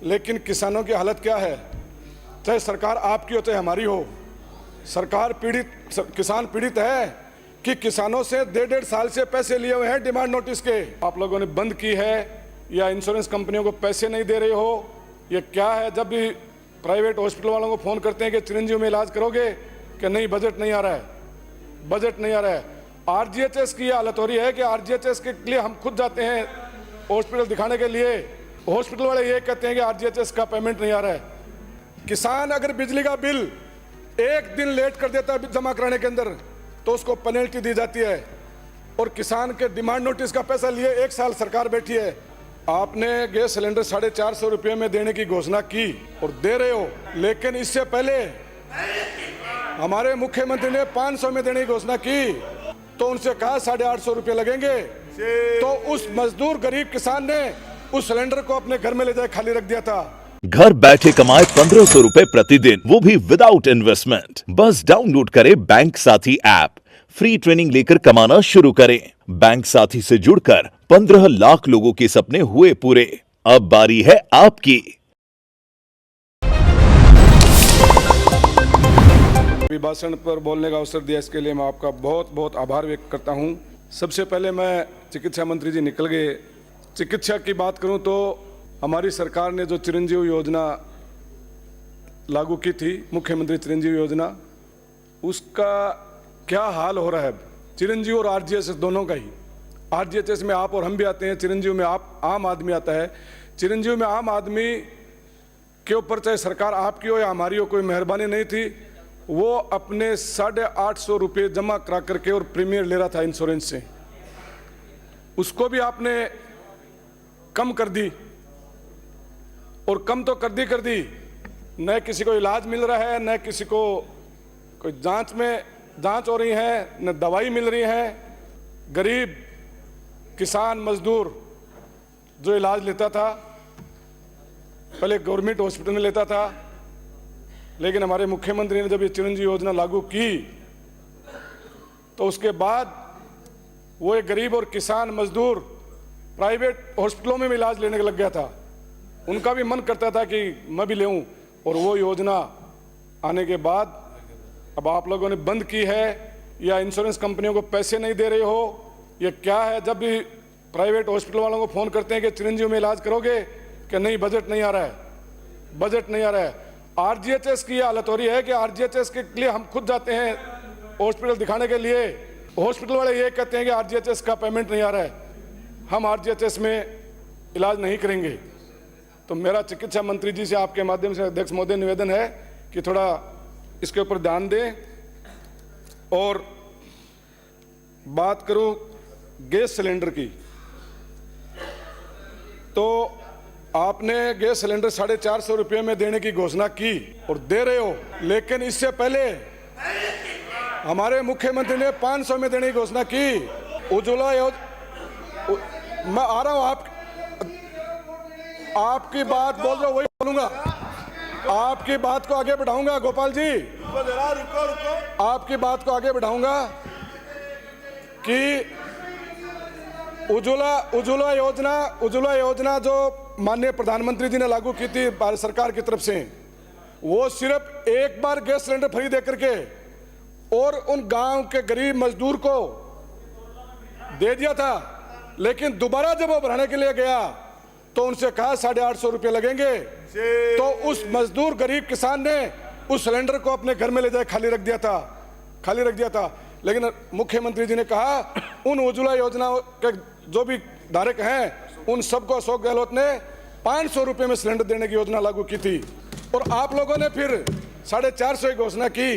लेकिन किसानों की हालत क्या है? चाहे सरकार आपकी हो चाहे हमारी हो, सरकार पीड़ित, किसान पीड़ित है कि किसानों से 1.5 साल से पैसे लिए हुए हैं डिमांड नोटिस के। आप लोगों ने बंद की है या इंश्योरेंस कंपनियों को पैसे नहीं दे रहे हो, ये क्या है? जब भी प्राइवेट हॉस्पिटल वालों को फोन करते हैं कि चिरंजीव में इलाज करोगे, कि नहीं बजट नहीं आ रहा है, बजट नहीं आ रहा है। आरजीएचएस की हालत हो रही है कि आरजीएचएस के लिए हम खुद जाते हैं हॉस्पिटल दिखाने के लिए, हॉस्पिटल वाले ये कहते हैं कि आरजीएचएस का पेमेंट नहीं आ रहा है। किसान अगर बिजली का बिल एक दिन लेट कर देता है जमा कराने के अंदर तो उसको पेनल्टी दी जाती है, और किसान के डिमांड नोटिस का पैसा लिए 1 साल सरकार बैठी है। आपने गैस सिलेंडर 450 रुपये में देने की घोषणा की और दे रहे हो, लेकिन इससे पहले हमारे मुख्यमंत्री ने 500 में देने की घोषणा की तो उनसे कहा 850 रुपये लगेंगे, तो उस मजदूर गरीब किसान ने उस सिलेंडर को अपने घर में ले जाए खाली रख दिया था। घर बैठे कमाए 1500 रुपए प्रतिदिन, वो भी विदाउट इन्वेस्टमेंट। बस डाउनलोड करें बैंक साथी ऐप, फ्री ट्रेनिंग लेकर कमाना शुरू करें। बैंक साथी से जुड़कर 15 लाख लोगों के सपने हुए पूरे। अब बारी है आपकी। अभिभाषण पर बोलने का अवसर दिया, इसके लिए मैं आपका बहुत बहुत आभार व्यक्त करता हूं। सबसे पहले मैं चिकित्सा मंत्री जी निकल गए, चिकित्सा की बात करूं तो हमारी सरकार ने जो चिरंजीव योजना लागू की थी, मुख्यमंत्री चिरंजीव योजना, उसका क्या हाल हो रहा है? चिरंजीव और आरजीएचएस दोनों का ही। आरजीएचएस में आप और हम भी आते हैं, चिरंजीव में आप आम आदमी आता है। चिरंजीव में आम आदमी के ऊपर चाहे सरकार आपकी हो या हमारी हो, कोई मेहरबानी नहीं थी। वो अपने 850 रुपये जमा करा करके और प्रीमियर ले रहा था इंश्योरेंस से, उसको भी आपने कम कर दी, और कम तो कर दी, न किसी को इलाज मिल रहा है, न किसी को कोई जांच हो रही है, न दवाई मिल रही है। गरीब किसान मजदूर जो इलाज लेता था पहले गवर्नमेंट हॉस्पिटल में लेता था, लेकिन हमारे मुख्यमंत्री ने जब ये चिरंजीव योजना लागू की तो उसके बाद वो एक गरीब और किसान मजदूर प्राइवेट हॉस्पिटलों में भी इलाज लेने लग गया था। उनका भी मन करता था कि मैं भी लेऊं, और वो योजना आने के बाद अब आप लोगों ने बंद की है या इंश्योरेंस कंपनियों को पैसे नहीं दे रहे हो, ये क्या है? जब भी प्राइवेट हॉस्पिटल वालों को फोन करते हैं कि चिरंजीव में इलाज करोगे, कि नहीं बजट नहीं आ रहा है, बजट नहीं आ रहा है। आरजीएचएस की हालत हो रही है कि आरजीएचएस के लिए हम खुद जाते हैं हॉस्पिटल दिखाने के लिए, हॉस्पिटल वाले ये कहते हैं कि आरजीएचएस का पेमेंट नहीं आ रहा है, हम आरजीएचएस में इलाज नहीं करेंगे। तो मेरा चिकित्सा मंत्री जी से आपके माध्यम से अध्यक्ष महोदय निवेदन है कि थोड़ा इसके ऊपर ध्यान दें। और बात करूं गैस सिलेंडर की, तो आपने गैस सिलेंडर 450 रुपये में देने की घोषणा की और दे रहे हो, लेकिन इससे पहले हमारे मुख्यमंत्री ने 500 में देने की घोषणा की। उज्ज्वला मैं आ रहा हूं, आपकी बात बोल रहे हो वही बोलूंगा, आपकी बात को आगे बढ़ाऊंगा। गोपाल जी रुको। आपकी बात को आगे बढ़ाऊंगा कि उज्ज्वला योजना जो माननीय प्रधानमंत्री जी ने लागू की थी भारत सरकार की तरफ से, वो सिर्फ एक बार गैस सिलेंडर फ्री दे करके और उन गांव के गरीब मजदूर को दे दिया था, लेकिन दोबारा जब वो भराने के लिए गया तो उनसे कहा 850 रुपये लगेंगे, तो उस मजदूर गरीब किसान ने उस सिलेंडर को अपने घर में ले जाए खाली रख दिया था। लेकिन मुख्यमंत्री जी ने कहा उन उज्ज्वला योजना के जो भी धारक हैं उन सबको अशोक गहलोत ने 500 रुपये में सिलेंडर देने की योजना लागू की थी, और आप लोगों ने फिर 450 की घोषणा की।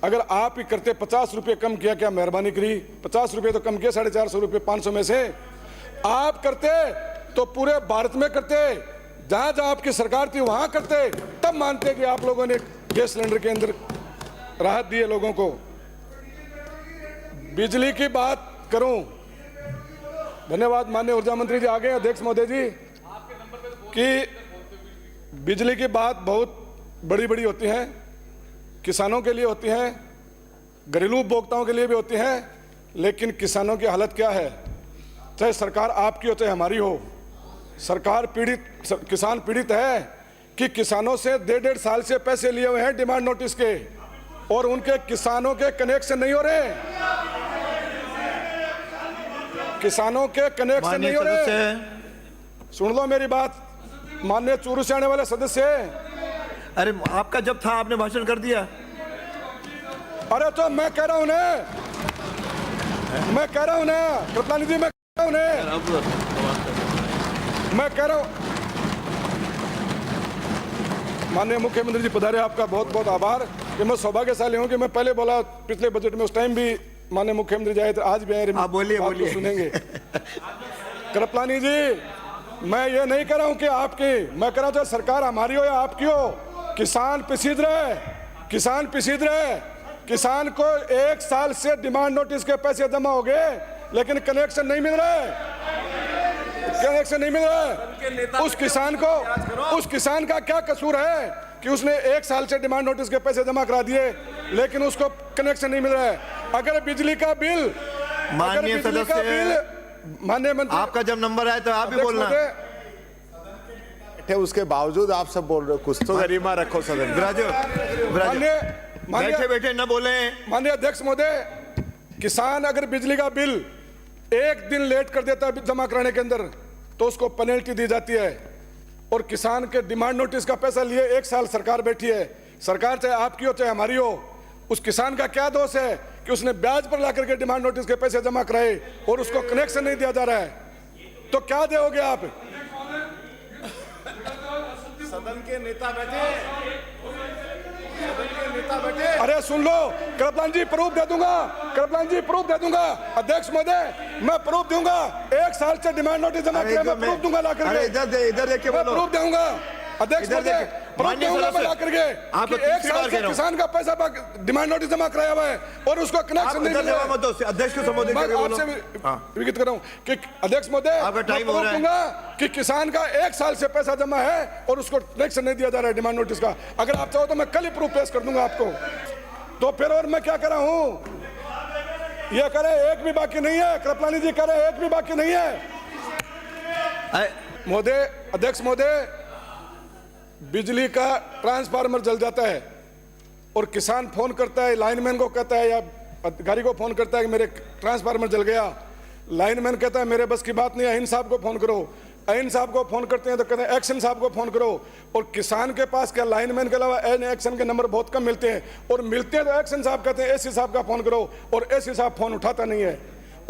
अगर आप ही करते 50 रुपये कम किया, क्या मेहरबानी करी, 50 रुपये तो कम किया, 450 रुपये 500 में से आप करते तो पूरे भारत में करते, जहां जहां आपकी सरकार थी वहां करते, तब मानते कि आप लोगों ने गैस सिलेंडर के अंदर राहत दी है लोगों को। बिजली की बात करूं, धन्यवाद माननीय ऊर्जा मंत्री जी आ गए, अध्यक्ष महोदय जी, कि बिजली की बात बहुत बड़ी बड़ी होती है, किसानों के लिए होती है, घरेलू उपभोक्ताओं के लिए भी होती है, लेकिन किसानों की हालत क्या है? चाहे सरकार आपकी हो चाहे हमारी हो, सरकार पीड़ित, किसान पीड़ित है कि किसानों से 1.5 साल से पैसे लिए हुए हैं डिमांड नोटिस के, और उनके किसानों के कनेक्शन नहीं हो रहे, किसानों के कनेक्शन नहीं हो रहे। सुन लो मेरी बात, माननीय चूरू से आने वाले सदस्य। अरे आपका जब था आपने भाषण कर दिया। अरे तो मैं कह रहा हूं ना, मैं कह रहा हूं ना कृपलानी जी, मैं कह रहा हूं ना, मैं कह रहा हूं। माननीय मुख्यमंत्री जी पधारे, आपका बहुत बहुत आभार। कि मैं सौभाग्यशाली हूं कि मैं पहले बोला पिछले बजट में, उस टाइम भी माननीय मुख्यमंत्री जी आए थे, आज भी आए। आप बोलिए बोलिए, सुनेंगे। कृपलानी जी, मैं ये नहीं कह रहा हूं कि आपकी, मैं कह रहा हूं सरकार हमारी हो या आपकी हो, किसान पिसीद रहे, किसान पिसीद रहे। किसान को 1 साल से डिमांड नोटिस के पैसे जमा हो गए, लेकिन कनेक्शन नहीं मिल रहा है, कनेक्शन नहीं मिल रहा है। उस किसान को, उस किसान का क्या कसूर है कि उसने 1 साल से डिमांड नोटिस के पैसे जमा करा दिए, लेकिन उसको कनेक्शन नहीं मिल रहा है। अगर बिजली का बिल, माननीय सदस्य, माननीय मंत्री, आपका जब नंबर आए तो आप भी बोलना। उसके बावजूद आप सब बोल रहे हो, कुछ तो गरिमा रखो सदन। बैठे बैठे न बोले। माननीय अध्यक्ष महोदय, किसान अगर बिजली का बिल 1 दिन लेट कर देता है जमा कराने के अंदर, तो उसको पेनल्टी दी जाती है। और किसान के डिमांड नोटिस का पैसा लिए 1 साल सरकार बैठी है, सरकार चाहे आपकी हो चाहे हमारी हो, उस किसान का क्या दोष है कि उसने ब्याज पर ला करके डिमांड नोटिस के पैसे जमा कराए और उसको कनेक्शन नहीं दिया जा रहा है? तो क्या दोगे आप? सदन के नेता बैठे, सदन के नेता बैठे। अरे सुन लो, कृपलानी जी प्रूफ दे दूंगा, कृपलानी जी प्रूफ दे दूंगा। अध्यक्ष महोदय, मैं प्रूफ दूंगा, 1 साल से डिमांड नोटिस जमा किया, मैं प्रूफ दूंगा ला करके। इधर देखिए, मैं प्रूफ दूंगा अध्यक्ष महोदय, प्रूफ दूंगा मैं ला करके कि 1 साल से किसान का पैसा डिमांड नोटिस जमा कराया हुआ है और उसको कनेक्शन नहीं मिल रहा है। अध्यक्ष को संबोधित मैं करके आपसे बोलो। विगित कर रहा हूं कि अध्यक्ष महोदय, आपका टाइम हो रहा है। दूंगा कि किसान का 1 साल से पैसा जमा है और उसको कनेक्शन नहीं दिया जा रहा है डिमांड नोटिस का। अगर आप चाहो तो मैं कल ही प्रूफ पेश कर दूंगा आपको। तो फिर और मैं क्या कर रहा हूं? ये करे एक भी बाकी नहीं है, कृपलानी जी करे एक भी बाकी नहीं है। महोदय, अध्यक्ष महोदय, बिजली का ट्रांसफार्मर जल जाता है और किसान फोन करता है, लाइनमैन को कहता है या अधिकारी को फोन करता है कि मेरे ट्रांसफार्मर जल गया। लाइनमैन कहता है मेरे बस की बात नहीं है, अहीन साहब को फोन करो। अहीन साहब को फोन करते हैं तो कहते हैं एक्शन साहब को फोन करो। और किसान के पास क्या लाइनमैन के अलावा एक्शन के नंबर बहुत कम मिलते हैं, और मिलते हैं तो एक्शन साहब कहते हैं एसी साहब का फोन करो, और एसी साहब फोन उठाता नहीं है।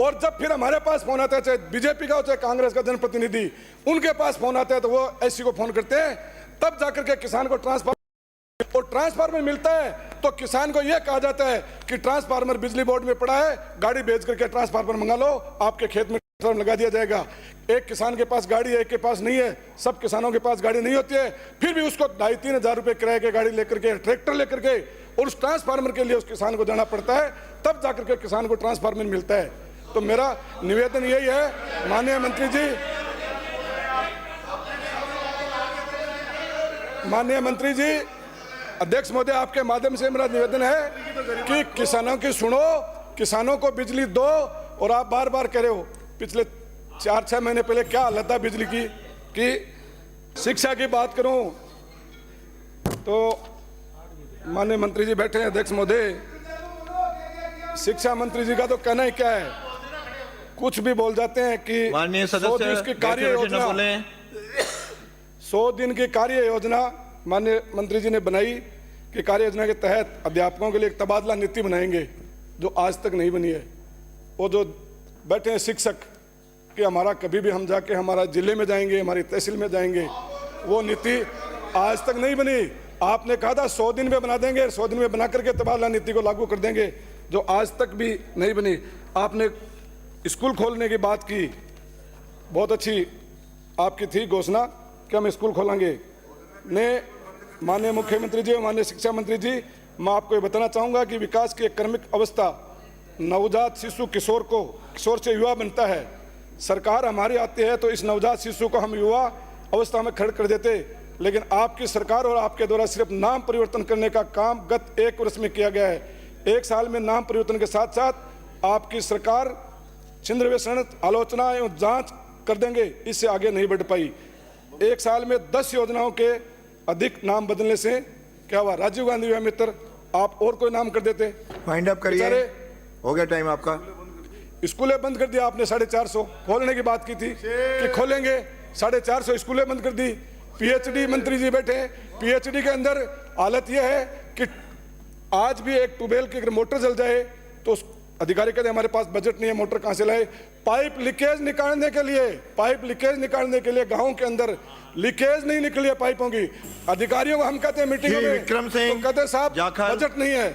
और जब फिर हमारे पास फोन आता है, चाहे बीजेपी का हो चाहे कांग्रेस का जनप्रतिनिधि, उनके पास फोन आता है तो वो एसी को फोन करते हैं, तब जाकर के किसान को ट्रांसफार्मर मिलता है। तो किसान को यह कहा जाता है कि ट्रांसफार्मर बिजली बोर्ड में पड़ा है, गाड़ी भेज करके ट्रांसफार्मर मंगा लो, आपके खेत में लगा दिया जाएगा। एक किसान के पास गाड़ी है, एक के पास नहीं है, सब किसानों के पास गाड़ी नहीं होती है, फिर भी उसको 2,500-3 हजार रुपए किराए की गाड़ी लेकर के, ट्रैक्टर लेकर के, और उस ट्रांसफार्मर के लिए उस किसान को जाना पड़ता है, तब जाकर के किसान को ट्रांसफार्मर मिलता है। तो मेरा निवेदन यही है माननीय मंत्री जी, माननीय मंत्री जी, अध्यक्ष महोदय, आपके माध्यम से मेरा निवेदन है कि किसानों की सुनो, किसानों को बिजली दो। और आप बार बार कह रहे हो, पिछले 4-6 महीने पहले क्या हालत था बिजली की, कि शिक्षा की बात करूं तो माननीय मंत्री जी बैठे हैं, अध्यक्ष महोदय, शिक्षा मंत्री जी का तो कहना ही क्या है, कुछ भी बोल जाते हैं कि 100 दिन की कार्य योजना, 100 दिन की कार्य योजना माननीय मंत्री जी ने बनाई कि कार्य योजना के तहत अध्यापकों के लिए एक तबादला नीति बनाएंगे, जो आज तक नहीं बनी है। वो जो बैठे हैं शिक्षक कि हमारा कभी भी हम जाके हमारा जिले में जाएंगे, हमारी तहसील में जाएंगे, वो नीति आज तक नहीं बनी। आपने कहा था 100 दिन में बना देंगे, 100 दिन में बना करके तबादला नीति को लागू कर देंगे, जो आज तक भी नहीं बनी। आपने स्कूल खोलने की बात की, बहुत अच्छी आपकी थी घोषणा कि हम स्कूल खोलेंगे। ने माननीय मुख्यमंत्री जी, माननीय शिक्षा मंत्री जी, मैं आपको ये बताना चाहूँगा कि विकास की एक क्रमिक अवस्था नवजात शिशु किशोर से युवा बनता है। सरकार हमारी आती है तो इस नवजात शिशु को हम युवा अवस्था में खड़ा कर देते, लेकिन आपकी सरकार और आपके द्वारा सिर्फ नाम परिवर्तन करने का काम गत 1 वर्ष में किया गया है। 1 साल में नाम परिवर्तन के साथ साथ आपकी सरकार छिंद्रवेषण, आलोचना एवं जांच कर देंगे, इससे आगे नहीं बढ़ पाई। 1 साल में 10 योजनाओं के अधिक नाम बदलने से क्या हुआ, राजीव गांधी हुआ मित्र, आप और कोई नाम कर देते। वाइंड अप करिए, बेचारे हो गया टाइम आपका। स्कूलें बंद कर दिया आपने, 450 खोलने की बात की थी कि खोलेंगे, 450 स्कूलें बंद कर दी। पीएचडी मंत्री जी बैठे, पीएचडी के अंदर हालत यह है कि आज भी एक ट्यूबवेल की अगर मोटर जल जाए तो अधिकारी कहते हैं हमारे पास बजट नहीं है, मोटर कहां से लाए। पाइप लीकेज निकालने के लिए, पाइप लीकेज निकालने के लिए गांव के अंदर लीकेज नहीं निकली है पाइपों की। अधिकारियों को हम कहते हैं मीटिंग में, विक्रम सिंह तो कहते हैं साहब जाखल। बजट नहीं है।